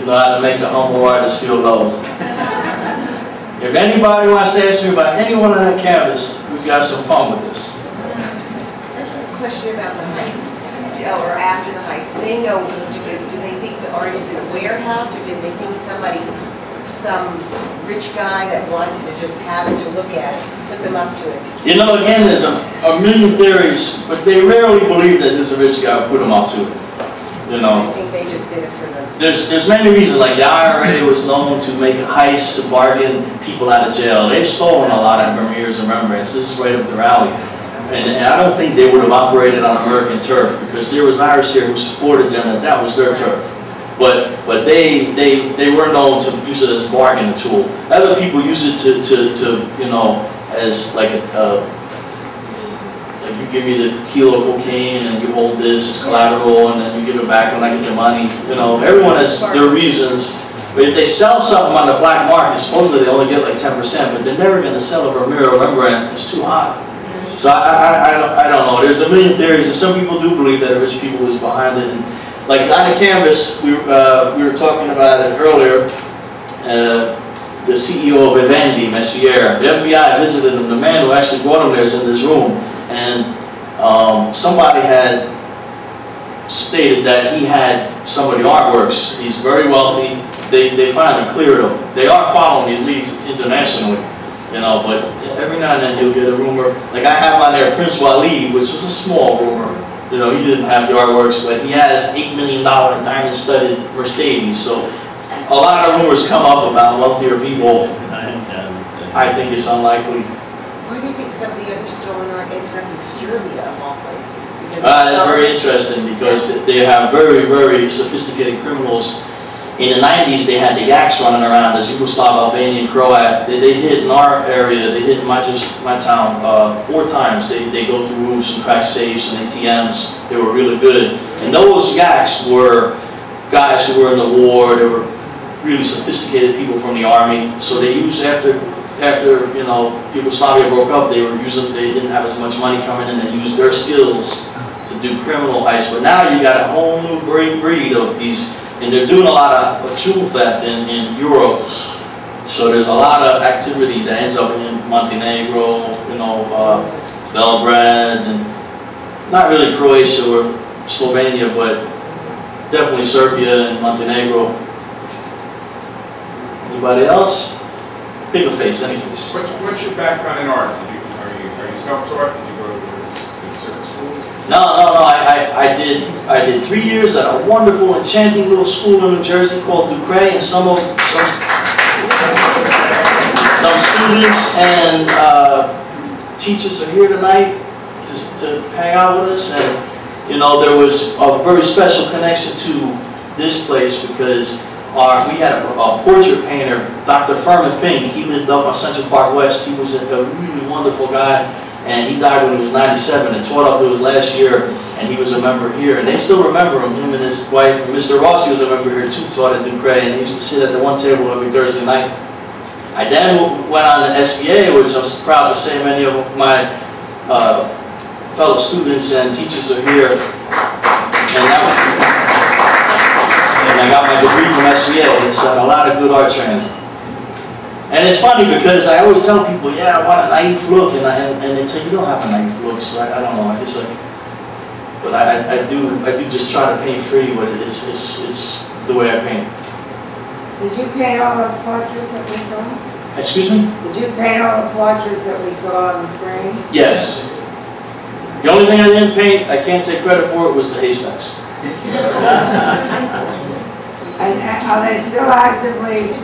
know how to make a humble artist feel loved. If anybody wants to ask me about anyone on that campus, we've got some fun with this. Question about the heist, or after the heist. Do they know, do they think the art is in a warehouse, or did they think somebody, some rich guy that wanted to just have it to look at, put them up to it? You know, again, there's a million theories, but they rarely believe that there's a rich guy who put them up to it. You know, I think they just did it for them. There's many reasons. Like the IRA was known to make heists to bargain people out of jail. They've stolen a lot of Vermeers and Rembrandts. This is right up their alley. And I don't think they would have operated on American turf, because there was Irish here who supported them, that that was their turf. But they were known to use it as a bargaining tool. Other people use it to you know, as like like you give me the kilo of cocaine and you hold this as collateral, and then you give it back when I get the money. You know, everyone has their reasons. But if they sell something on the black market, supposedly they only get like 10%, but they're never going to sell a Vermeer or Rembrandt. It's too hot. So I don't know. There's a million theories, and some people do believe that rich people was behind it. And like on the canvas, we were talking about it earlier. The CEO of Vivendi, Messier, the FBI visited him. The man who actually brought him there is in this room, and somebody had stated that he had some of the artworks. He's very wealthy. They finally cleared him. They are following these leads internationally. You know, but every now and then you'll get a rumor. Like I have on there Prince Waleed, which was a small rumor. You know, he didn't have the artworks, but he has $8 million diamond-studded Mercedes. So a lot of rumors come up about wealthier people. I think it's unlikely. Why do you think some of the other stolen art ended up in Serbia, of all places? That's very interesting, because they have very, very sophisticated criminals. In the 90s, they had the yaks running around as Yugoslav, Albanian, Croat. They hit in our area, they hit in my town 4 times. They go through roofs and crack safes and ATMs. They were really good. And those yaks were guys who were in the war. They were really sophisticated people from the army. So they used, after you know, Yugoslavia broke up, they didn't have as much money coming in, and used their skills to do criminal heists. But now you got a whole new breed of these. And they're doing a lot of jewel theft in Europe. So there's a lot of activity that ends up in Montenegro, you know, Belgrade, and not really Croatia or Slovenia, but definitely Serbia and Montenegro. Anybody else? Pick a face, any face. What's your background in art? Are you self-taught? Did you go to certain schools? No. I did 3 years at a wonderful, enchanting little school in New Jersey called Ducray, and some students and teachers are here tonight to hang out with us. And you know, there was a very special connection to this place, because we had a portrait painter, Dr. Furman Fink. He lived up on Central Park West. He was a really wonderful guy. And he died when he was 97 and taught up to his last year, and he was a member here. And they still remember him and his wife. And Mr. Rossi was a member here too, taught at Ducray, and he used to sit at the one table every Thursday night. I then went on to SVA, which I'm proud to say many of my fellow students and teachers are here. And I got my degree from SVA, so I had a lot of good art training. And it's funny, because I always tell people, yeah, I want a naive look, and they tell you don't have a naive look, so I don't know. I just like, but I do just try to paint free, but it's the way I paint. Did you paint all those portraits that we saw? Excuse me? Did you paint all the portraits that we saw on the screen? Yes. The only thing I didn't paint, I can't take credit for it, was the haystacks. And are they still actively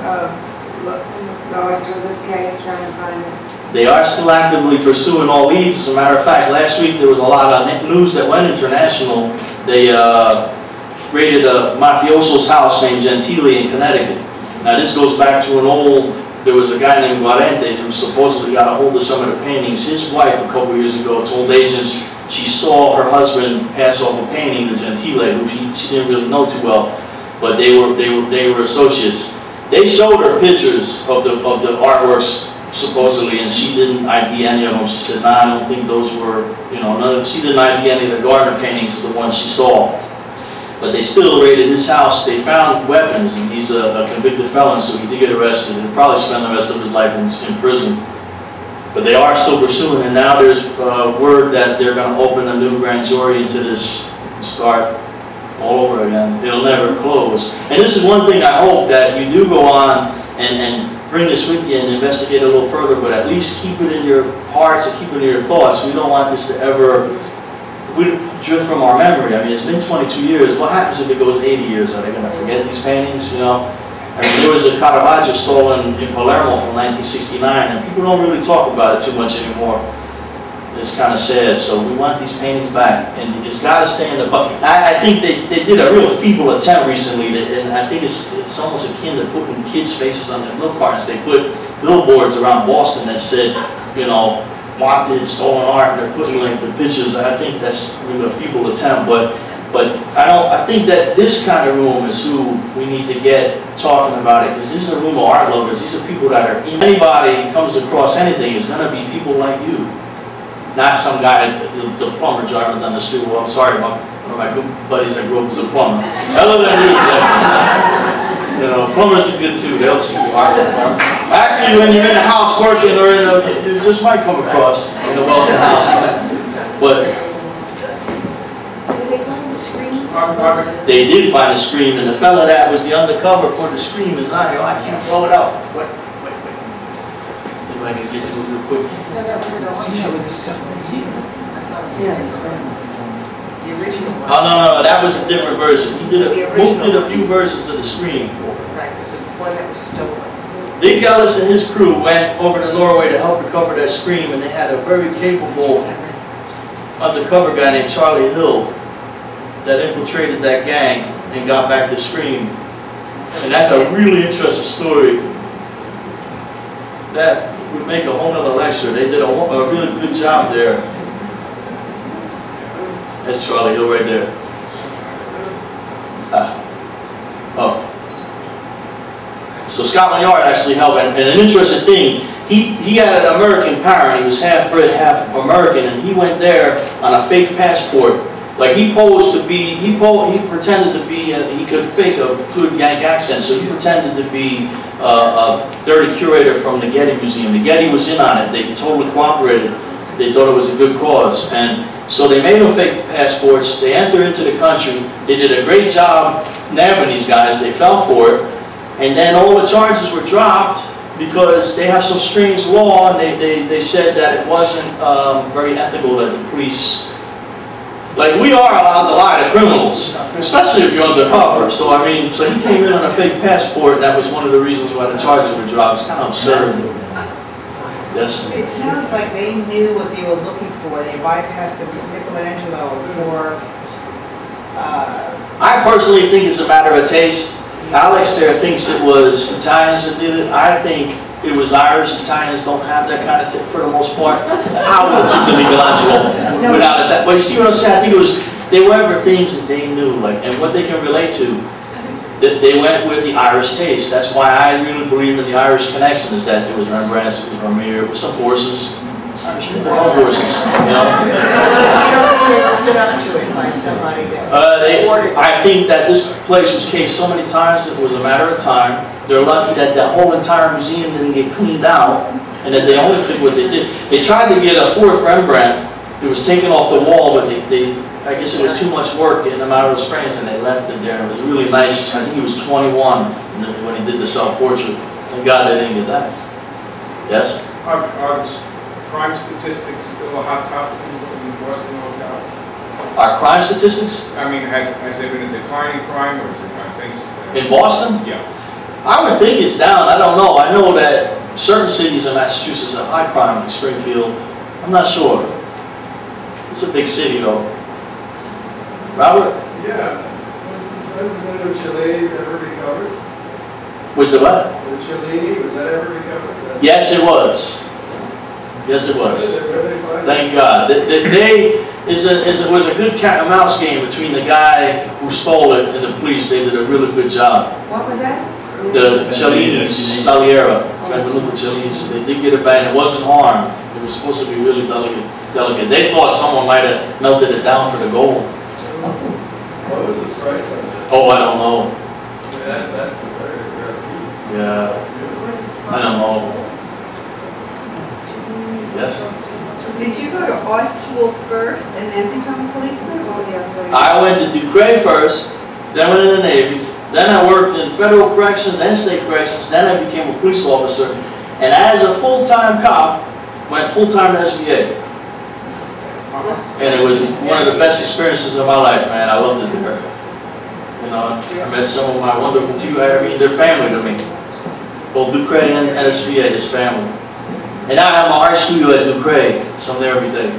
going through this case, trying to find it? They are still actively pursuing all leads. As a matter of fact, last week there was a lot of news that went international. They raided a mafioso's house named Gentile in Connecticut. Now this goes back to there was a guy named Guarente who supposedly got a hold of some of the paintings. His wife a couple years ago told agents she saw her husband pass off a painting to Gentile, who she didn't really know too well, but they were associates. They showed her pictures of the artworks supposedly, and she didn't ID any of them. She said, "Nah, I don't think those were, you know, she didn't ID any of the Gardner paintings as the ones she saw." But they still raided his house. They found weapons, and he's a convicted felon, so he did get arrested. He'll probably spend the rest of his life in prison. But they are still pursuing, and now there's word that they're going to open a new grand jury into this and start all over again. It'll never close. And this is one thing I hope that you do go on and bring this with you and investigate a little further, but at least keep it in your hearts and keep it in your thoughts. We don't want this to ever drift from our memory. I mean, it's been 22 years. What happens if it goes 80 years? Are they going to forget these paintings? You know, I mean, there was a Caravaggio stolen in Palermo from 1969, and people don't really talk about it too much anymore. It's kind of sad. So we want these paintings back, and it's got to stay in the bucket. I think they did a real feeble attempt recently, and I think it's almost akin to putting kids' faces on their milk cartons. They put billboards around Boston that said, you know, wanted stolen art, and they're putting like the pictures. I think that's really a feeble attempt, but I think that this kind of room is who we need to get talking about it, because this is a room of art lovers. These are people that are, anybody comes across anything, it's going to be people like you, not some guy, the plumber driving down the street. Well, I'm sorry, one of my good buddies that grew up as a plumber. I love that news. You know, plumbers are good too. They'll see art. Actually, when you're in the house working, or in a, you just might come across in a wealthy house. But Did they find the screen? they did find a scream, and the fella that was the undercover for the scream is not here. I can't blow it out. Wait. If I can get to it real quick. No, that was an auction. The original one. Oh, no, that was a different version. He did The Mook did a original. few versions of the scream. Right, the one that was stolen. Dick Ellis and his crew went over to Norway to help recover that scream, and they had a very capable undercover guy named Charlie Hill that infiltrated that gang and got back the scream. And that's a really interesting story. That would make a whole other lecture. They did a really good job there. That's Charlie Hill right there. So Scotland Yard actually helped, and an interesting thing, he had an American parent. He was half bred, half American, and he went there on a fake passport. Like he posed to be, he pretended to be, he could fake a good Yank accent, so he pretended to be a dirty curator from the Getty Museum. The Getty was in on it. They totally cooperated. They thought it was a good cause, and so they made them fake passports. They entered into the country. They did a great job nabbing these guys. They fell for it. And then all the charges were dropped because they have some strange law, and they said that it wasn't very ethical that the police, like we are allowed to lie to criminals, especially if you're undercover. So I mean, so he came in on a fake passport, and that was one of the reasons why the charges were dropped. It's kind of absurd. Yes? It sounds like they knew what they were looking for. They bypassed Michelangelo for... I personally think it's a matter of taste. Alex there thinks it was Italians that did it. I think it was Irish. Italians don't have that kind of tip for the most part. How would you do Michelangelo without that? But you see what I'm saying? I think it was, they were things that they knew, like, and what they can relate to. That they went with the Irish taste. That's why I really believe in the Irish connection, is that it was Rembrandt, it was Vermeer, it was some horses. Irish people love horses, you know? put up to it by somebody that I think that this place was cased so many times, it was a matter of time. They're lucky that the whole entire museum didn't get cleaned out, and that they only took what they did. They tried to get a fourth Rembrandt. It was taken off the wall, but I guess it was too much work getting them out of the Springs, and they left it there. It was really nice. I think he was 21 when he did the self-portrait. Thank God they didn't get that. Yes? Are crime statistics still a hot topic in Boston locale? Our crime statistics? I mean, has there been a decline in crime, or is it things? In Boston? Yeah. I would think it's down. I don't know. I know that certain cities in Massachusetts have high crime, like Springfield. I'm not sure. It's a big city, though. Robert? Yeah. Was the window of Chile ever recovered? Was the what? The Chile, was that ever recovered? Yes, it was. Yes, it was. Where did they find it? Thank God. It was a good cat and mouse game between the guy who stole it and the police. They did a really good job. What was that? The Cellini's Saliera, the Cellini's, they did get it back, and it wasn't harmed. It was supposed to be really delicate. They thought someone might have melted it down for the gold. What was the price on that? Oh, I don't know. That's a very rare piece. Yeah, I don't know. Yes? Did you go to art school first and then become a policeman, or the other way? I went to Ducray first, then went in the Navy, then I worked in federal corrections and state corrections, then I became a police officer, and as a full-time cop, went full-time to SBA. And it was one of the best experiences of my life, man. I loved it there. You know, I met some of my wonderful people. I mean, they're family to me. Both Ducray and SBA is family. And I have my art studio at Ducray, so I'm there every day.